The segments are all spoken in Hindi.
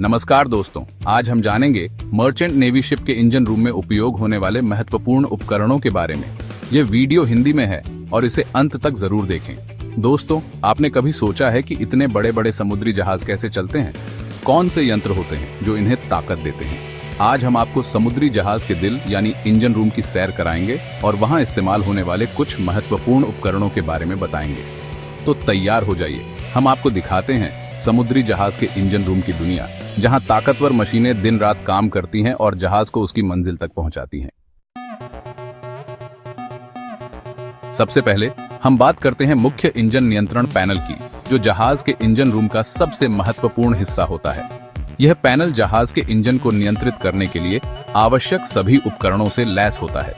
नमस्कार दोस्तों, आज हम जानेंगे मर्चेंट नेवी शिप के इंजन रूम में उपयोग होने वाले महत्वपूर्ण उपकरणों के बारे में। ये वीडियो हिंदी में है और इसे अंत तक जरूर देखें। दोस्तों, आपने कभी सोचा है कि इतने बड़े बड़े समुद्री जहाज कैसे चलते हैं? कौन से यंत्र होते हैं जो इन्हें ताकत देते हैं? आज हम आपको समुद्री जहाज के दिल यानी इंजन रूम की सैर कराएंगे और वहां इस्तेमाल होने वाले कुछ महत्वपूर्ण उपकरणों के बारे में बताएंगे। तो तैयार हो जाइए, हम आपको दिखाते हैं समुद्री जहाज के इंजन रूम की दुनिया, जहां ताकतवर मशीनें दिन रात काम करती हैं और जहाज को उसकी मंजिल तक पहुंचाती हैं। सबसे पहले हम बात करते हैं मुख्य इंजन नियंत्रण पैनल की, जो जहाज के इंजन रूम का सबसे महत्वपूर्ण हिस्सा होता है। यह पैनल जहाज के इंजन को नियंत्रित करने के लिए आवश्यक सभी उपकरणों से लैस होता है।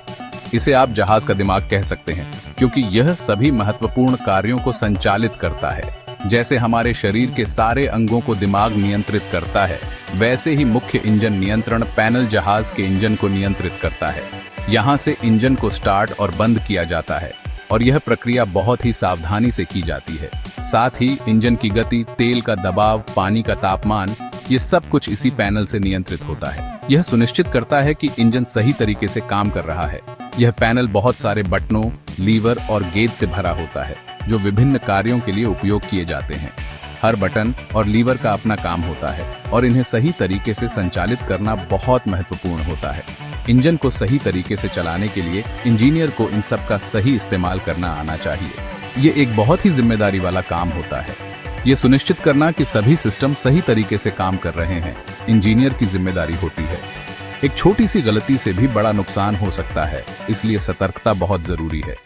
इसे आप जहाज का दिमाग कह सकते हैं, क्योंकि यह सभी महत्वपूर्ण कार्यों को संचालित करता है। जैसे हमारे शरीर के सारे अंगों को दिमाग नियंत्रित करता है, वैसे ही मुख्य इंजन नियंत्रण पैनल जहाज के इंजन को नियंत्रित करता है। यहाँ से इंजन को स्टार्ट और बंद किया जाता है और यह प्रक्रिया बहुत ही सावधानी से की जाती है। साथ ही इंजन की गति, तेल का दबाव, पानी का तापमान, ये सब कुछ इसी पैनल से नियंत्रित होता है। यह सुनिश्चित करता है कि इंजन सही तरीके से काम कर रहा है। यह पैनल बहुत सारे बटनों, लीवर और गेज से भरा होता है, जो विभिन्न कार्यों के लिए उपयोग किए जाते हैं। हर बटन और लीवर का अपना काम होता है और इन्हें सही तरीके से संचालित करना बहुत महत्वपूर्ण होता है। इंजन को सही तरीके से चलाने के लिए इंजीनियर को इन सब का सही इस्तेमाल करना आना चाहिए। ये एक बहुत ही जिम्मेदारी वाला काम होता है। ये सुनिश्चित करना कि सभी सिस्टम सही तरीके से काम कर रहे हैं, इंजीनियर की जिम्मेदारी होती है। एक छोटी सी गलती से भी बड़ा नुकसान हो सकता है, इसलिए सतर्कता बहुत जरूरी है।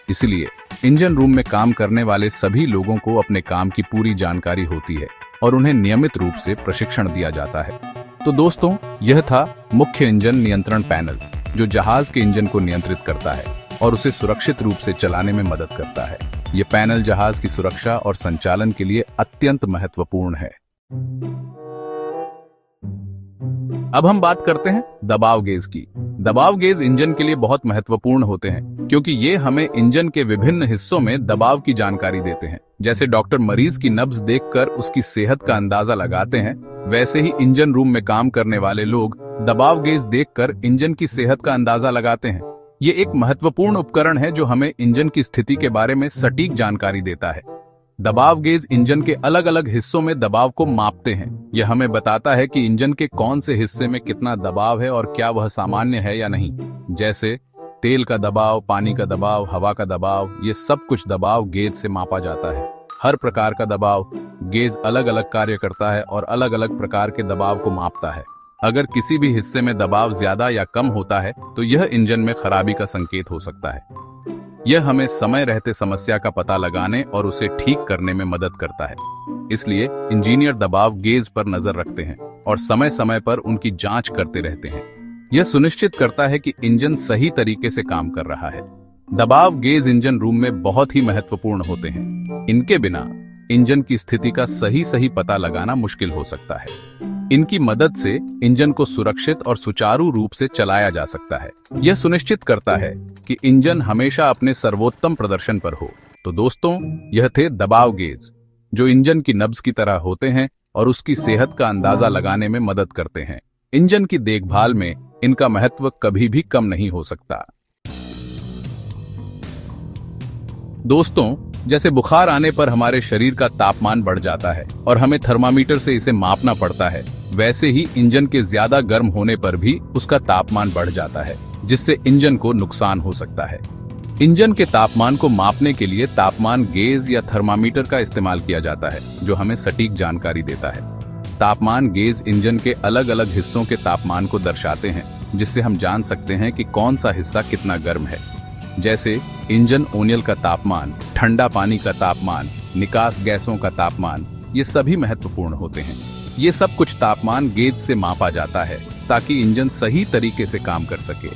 इसलिए इंजन रूम में काम करने वाले सभी लोगों को अपने काम की पूरी जानकारी होती है और उन्हें नियमित रूप से प्रशिक्षण दिया जाता है। तो दोस्तों, यह था मुख्य इंजन नियंत्रण पैनल, जो जहाज के इंजन को नियंत्रित करता है और उसे सुरक्षित रूप से चलाने में मदद करता है। यह पैनल जहाज की सुरक्षा और संचालन के लिए अत्यंत महत्वपूर्ण है। अब हम बात करते हैं दबाव गेज की। दबाव गेज इंजन के लिए बहुत महत्वपूर्ण होते हैं, क्योंकि ये हमें इंजन के विभिन्न हिस्सों में दबाव की जानकारी देते हैं। जैसे डॉक्टर मरीज की नब्ज देखकर उसकी सेहत का अंदाजा लगाते हैं, वैसे ही इंजन रूम में काम करने वाले लोग दबाव गेज देखकर इंजन की सेहत का अंदाजा लगाते हैं। ये एक महत्वपूर्ण उपकरण है जो हमें इंजन की स्थिति के बारे में सटीक जानकारी देता है। दबाव गेज इंजन के अलग अलग हिस्सों में दबाव को मापते हैं। यह हमें बताता है कि इंजन के कौन से हिस्से में कितना दबाव है और क्या वह सामान्य है या नहीं। जैसे तेल का दबाव, पानी का दबाव, हवा का दबाव, ये सब कुछ दबाव गेज से मापा जाता है। हर प्रकार का दबाव गेज अलग अलग कार्य करता है और अलग अलग प्रकार के दबाव को मापता है। अगर किसी भी हिस्से में दबाव ज्यादा या कम होता है, तो यह इंजन में खराबी का संकेत हो सकता है। यह हमें समय रहते समस्या का पता लगाने और उसे ठीक करने में मदद करता है। इसलिए इंजीनियर दबाव गेज पर नजर रखते हैं और समय समय पर उनकी जांच करते रहते हैं। यह सुनिश्चित करता है कि इंजन सही तरीके से काम कर रहा है। दबाव गेज इंजन रूम में बहुत ही महत्वपूर्ण होते हैं। इनके बिना इंजन की स्थिति का सही पता लगाना मुश्किल हो सकता है। इनकी मदद से इंजन को सुरक्षित और सुचारू रूप से चलाया जा सकता है। यह सुनिश्चित करता है कि इंजन हमेशा अपने सर्वोत्तम प्रदर्शन पर हो। तो दोस्तों, यह थे दबाव गेज, जो इंजन की नब्ज की तरह होते हैं और उसकी सेहत का अंदाजा लगाने में मदद करते हैं। इंजन की देखभाल में इनका महत्व कभी भी कम नहीं हो सकता। दोस्तों, जैसे बुखार आने पर हमारे शरीर का तापमान बढ़ जाता है और हमें थर्मामीटर से इसे मापना पड़ता है, वैसे ही इंजन के ज्यादा गर्म होने पर भी उसका तापमान बढ़ जाता है, जिससे इंजन को नुकसान हो सकता है। इंजन के तापमान को मापने के लिए तापमान गेज या थर्मामीटर का इस्तेमाल किया जाता है, जो हमें सटीक जानकारी देता है। तापमान गेज इंजन के अलग अलग हिस्सों के तापमान को दर्शाते हैं, जिससे हम जान सकते हैं कि कौन सा हिस्सा कितना गर्म है। जैसे इंजन ओनियल का तापमान, ठंडा पानी का तापमान, निकास गैसों का तापमान, ये सभी महत्वपूर्ण होते हैं। ये सब कुछ तापमान गेज से मापा जाता है ताकि इंजन सही तरीके से काम कर सके।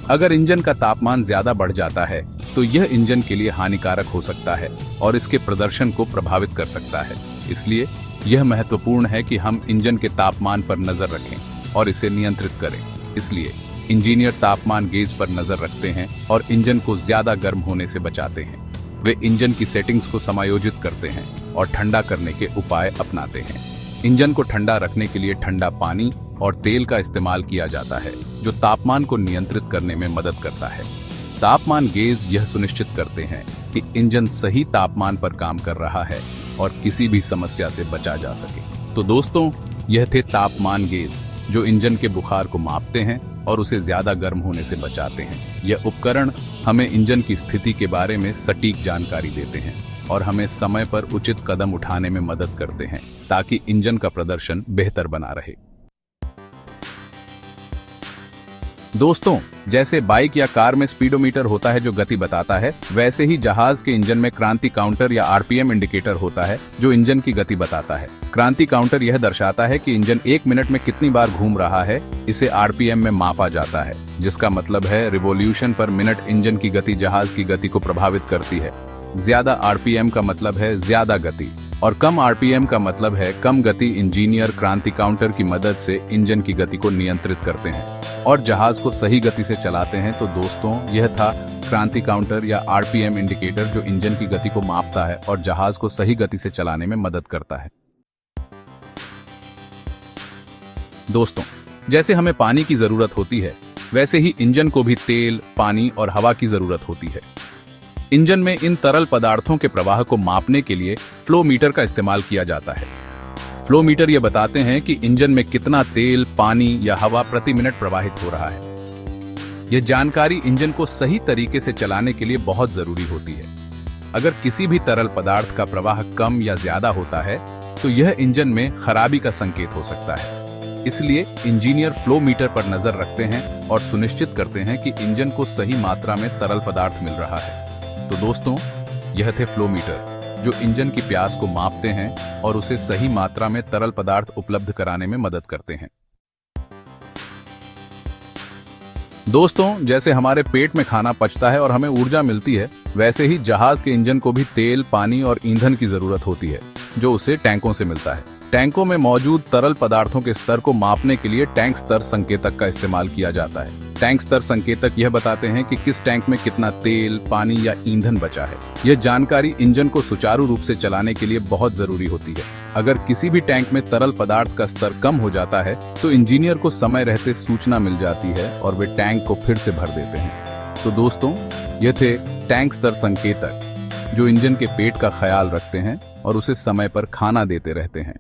अगर इंजन का तापमान ज्यादा बढ़ जाता है, तो यह इंजन के लिए हानिकारक हो सकता है और इसके प्रदर्शन को प्रभावित कर सकता है। इसलिए यह महत्वपूर्ण है कि हम इंजन के तापमान पर नजर रखें और इसे नियंत्रित करें। इसलिए इंजीनियर तापमान गेज पर नजर रखते हैं और इंजन को ज्यादा गर्म होने से बचाते हैं। वे इंजन की सेटिंग्स को समायोजित करते हैं और ठंडा करने के उपाय अपनाते हैं। इंजन को ठंडा रखने के लिए ठंडा पानी और तेल का इस्तेमाल किया जाता है, जो तापमान को नियंत्रित करने में मदद करता है। तापमान गेज यह सुनिश्चित करते हैं कि इंजन सही तापमान पर काम कर रहा है और किसी भी समस्या से बचा जा सके। तो दोस्तों, यह थे तापमान गेज, जो इंजन के बुखार को मापते हैं और उसे ज्यादा गर्म होने से बचाते हैं। यह उपकरण हमें इंजन की स्थिति के बारे में सटीक जानकारी देते हैं और हमें समय पर उचित कदम उठाने में मदद करते हैं, ताकि इंजन का प्रदर्शन बेहतर बना रहे। दोस्तों, जैसे बाइक या कार में स्पीडोमीटर होता है जो गति बताता है, वैसे ही जहाज के इंजन में क्रांति काउंटर या आरपीएम इंडिकेटर होता है जो इंजन की गति बताता है। क्रांति काउंटर यह दर्शाता है कि इंजन 1 मिनट में कितनी बार घूम रहा है। इसे आरपीएम में मापा जाता है, जिसका मतलब है रिवॉल्यूशन पर मिनट इंजन की गति जहाज की गति को प्रभावित करती है। ज्यादा आरपीएम का मतलब है ज्यादा गति और कम आरपीएम का मतलब है कम गति। इंजीनियर क्रांति काउंटर की मदद से इंजन की गति को नियंत्रित करते हैं और जहाज को सही गति से चलाते हैं। तो दोस्तों, यह था क्रांति काउंटर या आरपीएम इंडिकेटर, जो इंजन की गति को मापता है और जहाज को सही गति से चलाने में मदद करता है। दोस्तों, जैसे हमें पानी की जरूरत होती है, वैसे ही इंजन को भी तेल, पानी और हवा की जरूरत होती है। इंजन में इन तरल पदार्थों के प्रवाह को मापने के लिए फ्लो मीटर का इस्तेमाल किया जाता है। फ्लो मीटर ये बताते हैं कि इंजन में कितना तेल, पानी या हवा प्रति मिनट प्रवाहित हो रहा है। यह जानकारी इंजन को सही तरीके से चलाने के लिए बहुत जरूरी होती है। अगर किसी भी तरल पदार्थ का प्रवाह कम या ज्यादा होता है, तो यह इंजन में खराबी का संकेत हो सकता है। इसलिए इंजीनियर फ्लो मीटर पर नजर रखते हैं और सुनिश्चित करते हैं कि इंजन को सही मात्रा में तरल पदार्थ मिल रहा है। तो दोस्तों, यह थे फ्लो मीटर, जो इंजन की प्यास को मापते हैं और उसे सही मात्रा में तरल पदार्थ उपलब्ध कराने में मदद करते हैं। दोस्तों, जैसे हमारे पेट में खाना पचता है और हमें ऊर्जा मिलती है, वैसे ही जहाज के इंजन को भी तेल, पानी और ईंधन की जरूरत होती है, जो उसे टैंकों से मिलता है। टैंकों में मौजूद तरल पदार्थों के स्तर को मापने के लिए टैंक स्तर संकेतक का इस्तेमाल किया जाता है। टैंक स्तर संकेतक यह बताते हैं कि किस टैंक में कितना तेल, पानी या ईंधन बचा है। यह जानकारी इंजन को सुचारू रूप से चलाने के लिए बहुत जरूरी होती है। अगर किसी भी टैंक में तरल पदार्थ का स्तर कम हो जाता है, तो इंजीनियर को समय रहते सूचना मिल जाती है और वे टैंक को फिर से भर देते हैं। तो दोस्तों, ये थे टैंक स्तर संकेतक, जो इंजन के पेट का ख्याल रखते हैं और उसे समय पर खाना देते रहते हैं।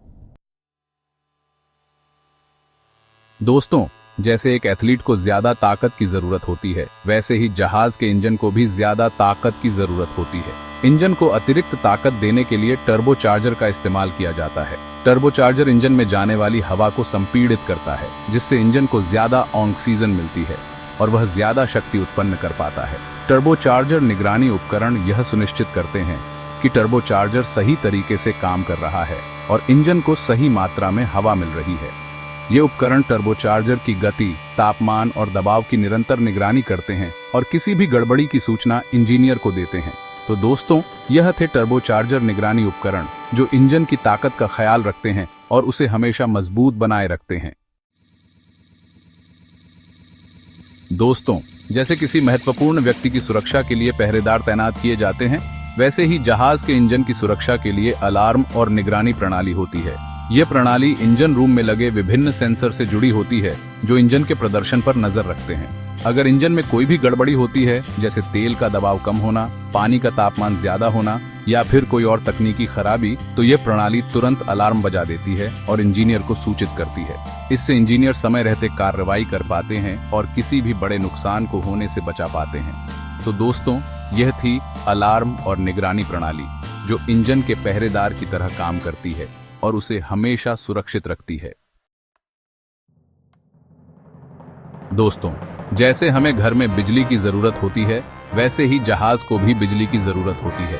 दोस्तों, जैसे एक एथलीट को ज्यादा ताकत की जरूरत होती है, वैसे ही जहाज के इंजन को भी ज्यादा ताकत की जरूरत होती है। इंजन को अतिरिक्त ताकत देने के लिए टर्बोचार्जर का इस्तेमाल किया जाता है। टर्बोचार्जर इंजन में जाने वाली हवा को संपीड़ित करता है, जिससे इंजन को ज्यादा ऑक्सीजन मिलती है और वह ज्यादा शक्ति उत्पन्न कर पाता है। टर्बोचार्जर निगरानी उपकरण यह सुनिश्चित करते हैं कि टर्बोचार्जर सही तरीके से काम कर रहा है और इंजन को सही मात्रा में हवा मिल रही है। ये उपकरण टर्बोचार्जर की गति, तापमान और दबाव की निरंतर निगरानी करते हैं और किसी भी गड़बड़ी की सूचना इंजीनियर को देते हैं। तो दोस्तों, यह थे टर्बोचार्जर निगरानी उपकरण, जो इंजन की ताकत का ख्याल रखते हैं और उसे हमेशा मजबूत बनाए रखते हैं। दोस्तों, जैसे किसी महत्वपूर्ण व्यक्ति की सुरक्षा के लिए पहरेदार तैनात किए जाते हैं, वैसे ही जहाज के इंजन की सुरक्षा के लिए अलार्म और निगरानी प्रणाली होती है। यह प्रणाली इंजन रूम में लगे विभिन्न सेंसर से जुड़ी होती है, जो इंजन के प्रदर्शन पर नजर रखते हैं। अगर इंजन में कोई भी गड़बड़ी होती है, जैसे तेल का दबाव कम होना, पानी का तापमान ज्यादा होना या फिर कोई और तकनीकी खराबी, तो यह प्रणाली तुरंत अलार्म बजा देती है और इंजीनियर को सूचित करती है। इससे इंजीनियर समय रहते कार्रवाई कर पाते हैं और किसी भी बड़े नुकसान को होने से बचा पाते हैं। तो दोस्तों, यह थी अलार्म और निगरानी प्रणाली, जो इंजन के पहरेदार की तरह काम करती है और उसे हमेशा सुरक्षित रखती है। दोस्तों, जैसे हमें घर में बिजली की जरूरत होती है, वैसे ही जहाज को भी बिजली की जरूरत होती है।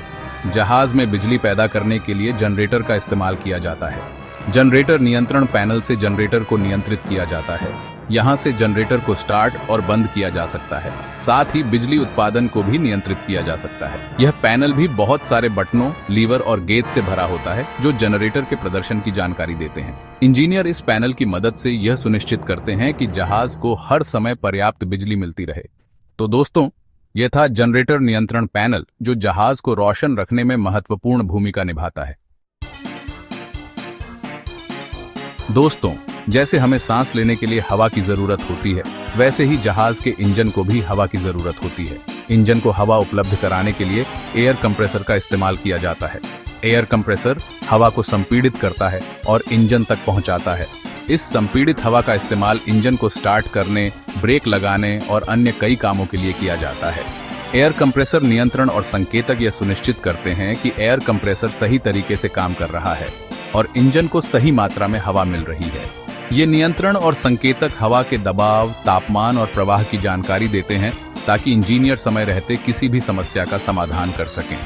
जहाज में बिजली पैदा करने के लिए जनरेटर का इस्तेमाल किया जाता है। जनरेटर नियंत्रण पैनल से जनरेटर को नियंत्रित किया जाता है। यहाँ से जनरेटर को स्टार्ट और बंद किया जा सकता है। साथ ही बिजली उत्पादन को भी नियंत्रित किया जा सकता है। यह पैनल भी बहुत सारे बटनों, लीवर और गेज से भरा होता है, जो जनरेटर के प्रदर्शन की जानकारी देते हैं। इंजीनियर इस पैनल की मदद से यह सुनिश्चित करते हैं कि जहाज को हर समय पर्याप्त बिजली मिलती रहे। तो दोस्तों, यह था जनरेटर नियंत्रण पैनल, जो जहाज को रोशन रखने में महत्वपूर्ण भूमिका निभाता है। दोस्तों, जैसे हमें सांस लेने के लिए हवा की जरूरत होती है, वैसे ही जहाज के इंजन को भी हवा की जरूरत होती है। इंजन को हवा उपलब्ध कराने के लिए एयर कंप्रेसर का इस्तेमाल किया जाता है। एयर कंप्रेसर हवा को संपीड़ित करता है और इंजन तक पहुंचाता है। इस संपीड़ित हवा का इस्तेमाल इंजन को स्टार्ट करने, ब्रेक लगाने और अन्य कई कामों के लिए किया जाता है। एयर कंप्रेसर नियंत्रण और संकेतक यह सुनिश्चित करते हैं कि एयर कंप्रेसर सही तरीके से काम कर रहा है और इंजन को सही मात्रा में हवा मिल रही है। ये नियंत्रण और संकेतक हवा के दबाव, तापमान और प्रवाह की जानकारी देते हैं ताकि इंजीनियर समय रहते किसी भी समस्या का समाधान कर सकें।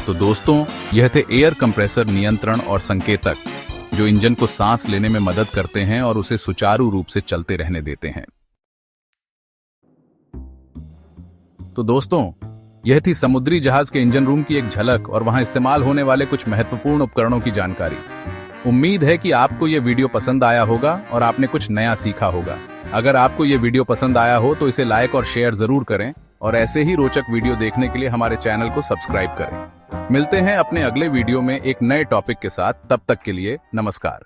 तो दोस्तों, यह थे एयर कंप्रेसर नियंत्रण और संकेतक, जो इंजन को सांस लेने में मदद करते हैं और उसे सुचारू रूप से चलते रहने देते हैं। तो दोस्तों, यह थी समुद्री जहाज के इंजन रूम की एक झलक और वहां इस्तेमाल होने वाले कुछ महत्वपूर्ण उपकरणों की जानकारी। उम्मीद है कि आपको यह वीडियो पसंद आया होगा और आपने कुछ नया सीखा होगा। अगर आपको यह वीडियो पसंद आया हो तो इसे लाइक और शेयर जरूर करें और ऐसे ही रोचक वीडियो देखने के लिए हमारे चैनल को सब्सक्राइब करें। मिलते हैं अपने अगले वीडियो में एक नए टॉपिक के साथ। तब तक के लिए नमस्कार।